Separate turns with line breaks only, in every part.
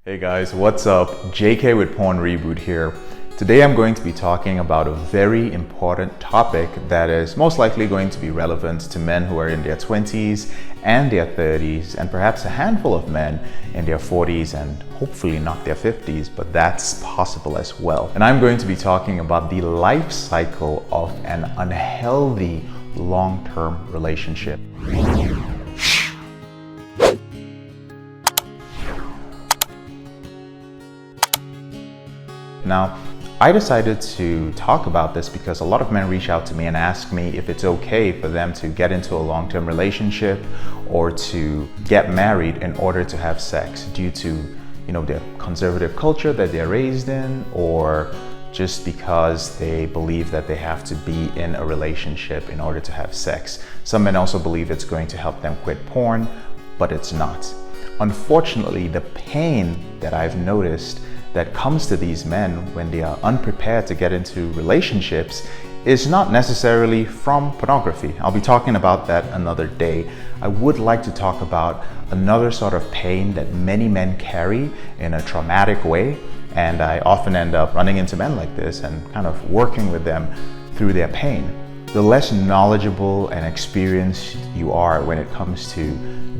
Hey guys, what's up? JK with Porn Reboot here. Today I'm going to be talking about a very important topic that is most likely going to be relevant to men who are in their 20s and their 30s, and perhaps a handful of men in their 40s and hopefully not their 50s, but that's possible as well. And I'm going to be talking about the life cycle of an unhealthy long-term relationship. Now, I decided to talk about this because a lot of men reach out to me and ask me if it's okay for them to get into a long-term relationship or to get married in order to have sex due to, their conservative culture that they're raised in, or just because they believe that they have to be in a relationship in order to have sex. Some men also believe it's going to help them quit porn, but it's not. Unfortunately, the pain that I've noticed that comes to these men when they are unprepared to get into relationships is not necessarily from pornography. I'll be talking about that another day. I would like to talk about another sort of pain that many men carry in a traumatic way, and I often end up running into men like this and kind of working with them through their pain. The less knowledgeable and experienced you are when it comes to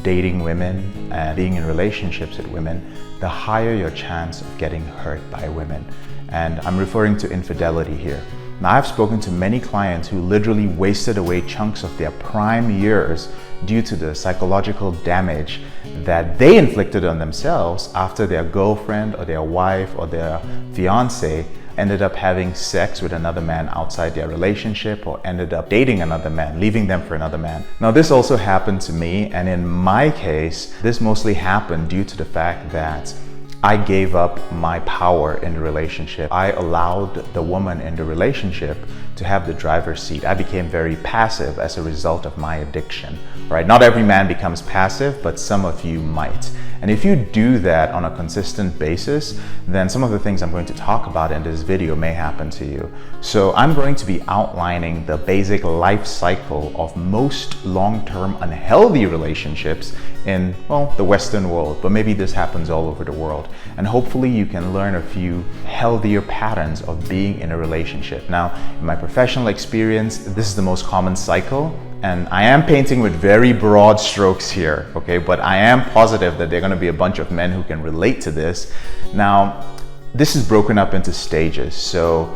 dating women and being in relationships with women, the higher your chance of getting hurt by women. And I'm referring to infidelity here. Now, I've spoken to many clients who literally wasted away chunks of their prime years due to the psychological damage that they inflicted on themselves after their girlfriend or their wife or their fiance ended up having sex with another man outside their relationship, or ended up dating another man, leaving them for another man. Now, this also happened to me, and in my case, this mostly happened due to the fact that I gave up my power in the relationship. I allowed the woman in the relationship to have the driver's seat. I became very passive as a result of my addiction, right? Not every man becomes passive, but some of you might. And if you do that on a consistent basis, then some of the things I'm going to talk about in this video may happen to you. So I'm going to be outlining the basic life cycle of most long-term unhealthy relationships in, the Western world, but maybe this happens all over the world. And hopefully you can learn a few healthier patterns of being in a relationship. Now, in my professional experience, this is the most common cycle. And I am painting with very broad strokes here, okay? But I am positive that there are going to be a bunch of men who can relate to this. Now, this is broken up into stages. So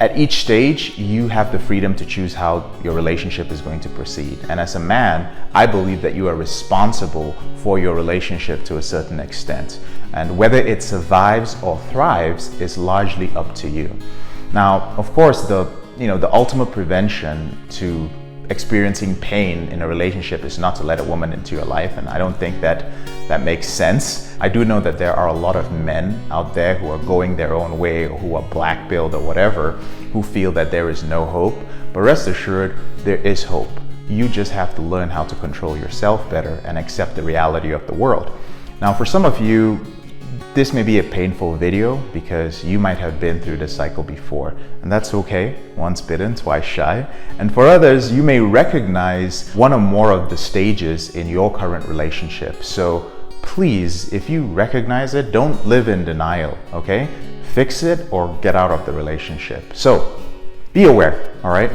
at each stage, you have the freedom to choose how your relationship is going to proceed. And as a man, I believe that you are responsible for your relationship to a certain extent. And whether it survives or thrives is largely up to you. Now, of course, the ultimate prevention to experiencing pain in a relationship is not to let a woman into your life, and I don't think that makes sense. I do know that there are a lot of men out there who are going their own way, or who are black-pilled or whatever, who feel that there is no hope, but rest assured, there is hope. You just have to learn how to control yourself better and accept the reality of the world. Now, for some of you, this may be a painful video because you might have been through this cycle before, and that's okay. Once bitten, twice shy. And for others, you may recognize one or more of the stages in your current relationship. So please, if you recognize it, don't live in denial, okay? Fix it or get out of the relationship. So be aware, all right?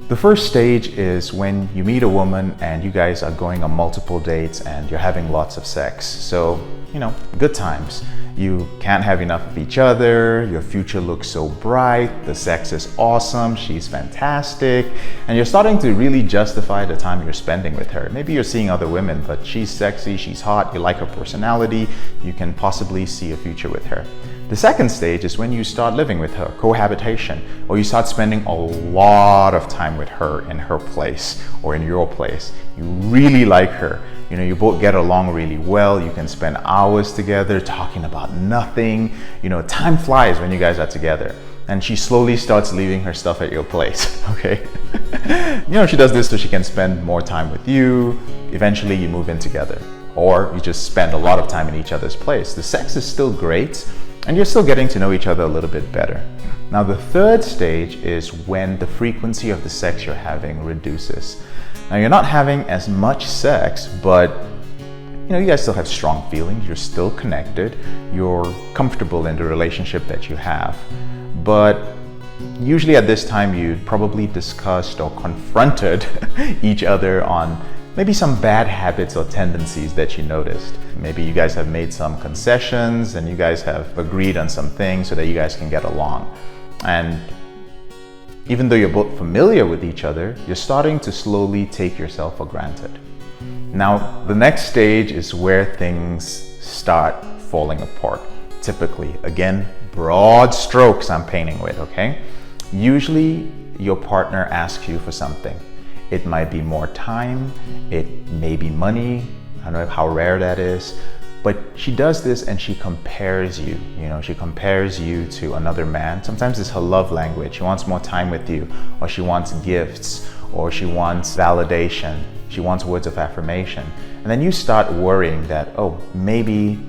The first stage is when you meet a woman and you guys are going on multiple dates and you're having lots of sex. So, good times. You can't have enough of each other, your future looks so bright, the sex is awesome, she's fantastic, and you're starting to really justify the time you're spending with her. Maybe you're seeing other women, but she's sexy, she's hot, you like her personality, you can possibly see a future with her. The second stage is when you start living with her, cohabitation, or you start spending a lot of time with her in her place or in your place. You really like her. You both get along really well. You can spend hours together talking about nothing. Time flies when you guys are together. And she slowly starts leaving her stuff at your place, okay? She does this so she can spend more time with you. Eventually you move in together, or you just spend a lot of time in each other's place. The sex is still great, and you're still getting to know each other a little bit better. Now, the third stage is when the frequency of the sex you're having reduces. Now, you're not having as much sex, but you guys still have strong feelings, you're still connected, you're comfortable in the relationship that you have. But usually at this time, you've probably discussed or confronted each other on maybe some bad habits or tendencies that you noticed. Maybe you guys have made some concessions and you guys have agreed on some things so that you guys can get along. And even though you're both familiar with each other, you're starting to slowly take yourself for granted. Now, the next stage is where things start falling apart. Typically, again, broad strokes I'm painting with, okay? Usually, your partner asks you for something. It might be more time, it may be money, I don't know how rare that is, but she does this and she compares you, she compares you to another man. Sometimes it's her love language. She wants more time with you, or she wants gifts, or she wants validation, she wants words of affirmation. And then you start worrying that, oh, maybe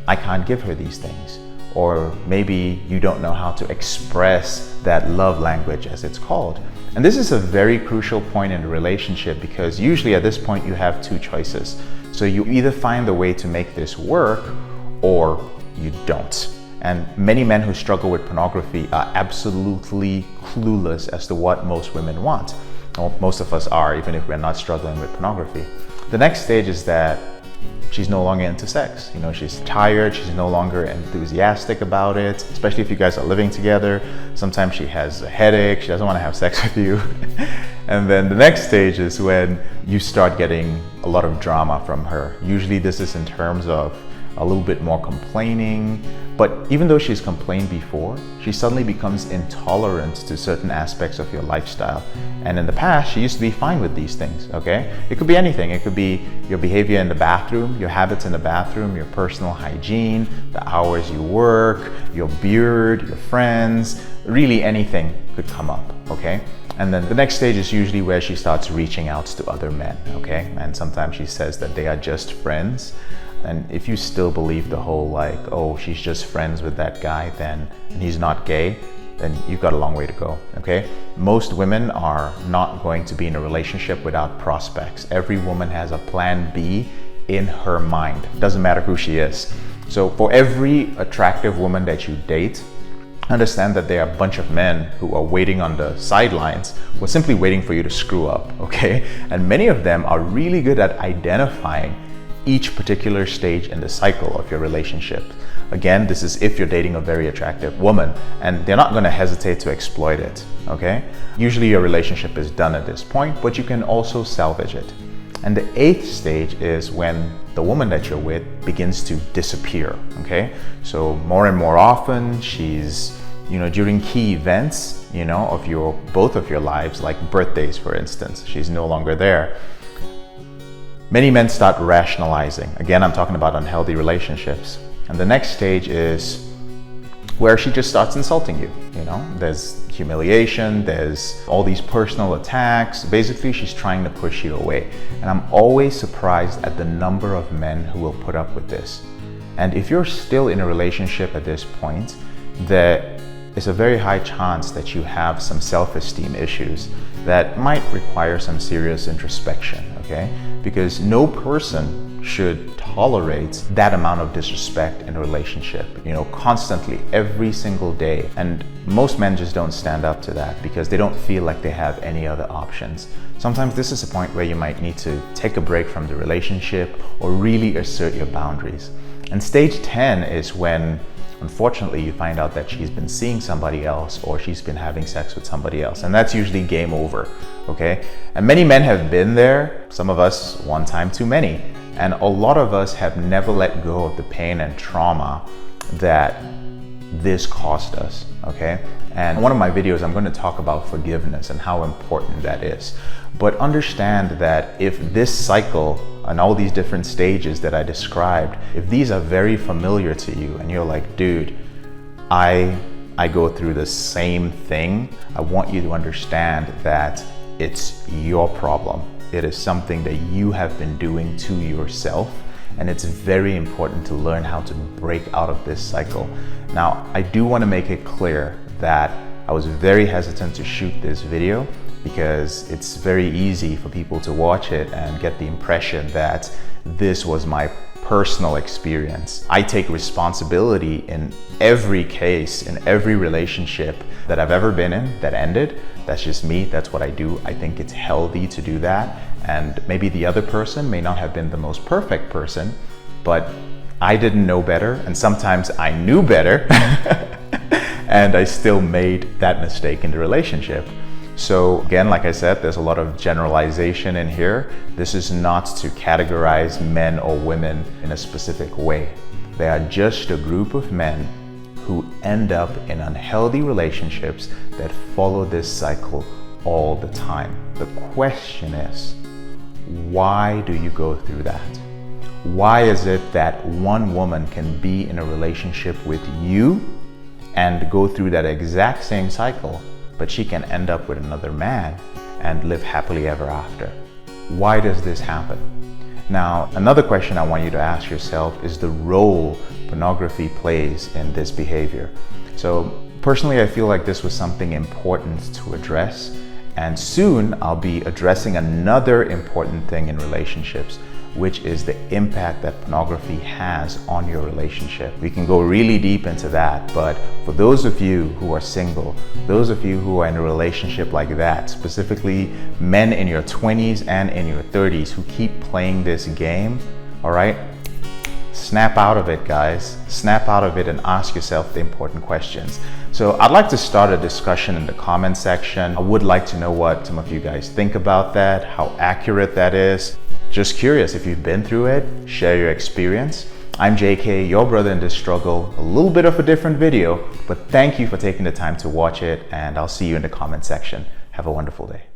I can't give her these things, or maybe you don't know how to express that love language, as it's called. And this is a very crucial point in the relationship, because usually at this point you have two choices. So you either find a way to make this work or you don't. And many men who struggle with pornography are absolutely clueless as to what most women want. Well, most of us are, even if we're not struggling with pornography. The next stage is that she's no longer into sex. She's tired, she's no longer enthusiastic about it, especially if you guys are living together. Sometimes she has a headache, she doesn't want to have sex with you. And then the next stage is when you start getting a lot of drama from her. Usually this is in terms of a little bit more complaining, but even though she's complained before, she suddenly becomes intolerant to certain aspects of your lifestyle. And in the past, she used to be fine with these things, okay? It could be anything. It could be your behavior in the bathroom, your habits in the bathroom, your personal hygiene, the hours you work, your beard, your friends, really anything could come up, okay? And then the next stage is usually where she starts reaching out to other men, okay? And sometimes she says that they are just friends. And if you still believe the whole oh, she's just friends with that guy, and he's not gay, then you've got a long way to go, okay? Most women are not going to be in a relationship without prospects. Every woman has a plan B in her mind. Doesn't matter who she is. So for every attractive woman that you date, understand that there are a bunch of men who are waiting on the sidelines, who are simply waiting for you to screw up, okay? And many of them are really good at identifying each particular stage in the cycle of your relationship. Again, this is if you're dating a very attractive woman, and they're not going to hesitate to exploit it, okay? Usually your relationship is done at this point, but you can also salvage it. And the 8th stage is when the woman that you're with begins to disappear, okay? So more and more often, she's, during key events, of both of your lives, like birthdays, for instance, she's no longer there. Many men start rationalizing. Again, I'm talking about unhealthy relationships. And the next stage is where she just starts insulting you. There's humiliation, there's all these personal attacks. Basically, she's trying to push you away. And I'm always surprised at the number of men who will put up with this. And if you're still in a relationship at this point, there is a very high chance that you have some self-esteem issues that might require some serious introspection, okay? Because no person should tolerate that amount of disrespect in a relationship, constantly, every single day. And most men just don't stand up to that because they don't feel like they have any other options. Sometimes this is a point where you might need to take a break from the relationship or really assert your boundaries. And stage 10 is when, unfortunately, you find out that she's been seeing somebody else or she's been having sex with somebody else. And that's usually game over, okay? And many men have been there, some of us one time too many. And a lot of us have never let go of the pain and trauma that this cost us, okay? And in one of my videos, I'm going to talk about forgiveness and how important that is. But understand that if this cycle and all these different stages that I described, if these are very familiar to you and you're like, dude, I go through the same thing, I want you to understand that it's your problem. It is something that you have been doing to yourself, and it's very important to learn how to break out of this cycle. Now, I do want to make it clear that I was very hesitant to shoot this video because it's very easy for people to watch it and get the impression that this was my personal experience. I take responsibility in every case, in every relationship that I've ever been in that ended. That's just me, that's what I do. I think it's healthy to do that. And maybe the other person may not have been the most perfect person, but I didn't know better, and sometimes I knew better, and I still made that mistake in the relationship. So again, like I said, there's a lot of generalization in here. This is not to categorize men or women in a specific way. They are just a group of men who end up in unhealthy relationships that follow this cycle all the time. The question is, why do you go through that? Why is it that one woman can be in a relationship with you and go through that exact same cycle, but she can end up with another man and live happily ever after? Why does this happen? Now, another question I want you to ask yourself is the role pornography plays in this behavior. So personally, I feel like this was something important to address, and soon I'll be addressing another important thing in relationships, which is the impact that pornography has on your relationship. We can go really deep into that, but for those of you who are single, those of you who are in a relationship like that, specifically men in your 20s and in your 30s who keep playing this game, all right? Snap out of it, guys. Snap out of it and ask yourself the important questions. So I'd like to start a discussion in the comment section. I would like to know what some of you guys think about that, how accurate that is. Just curious if you've been through it, share your experience. I'm JK, your brother in this struggle. A little bit of a different video, but thank you for taking the time to watch it, and I'll see you in the comment section. Have a wonderful day.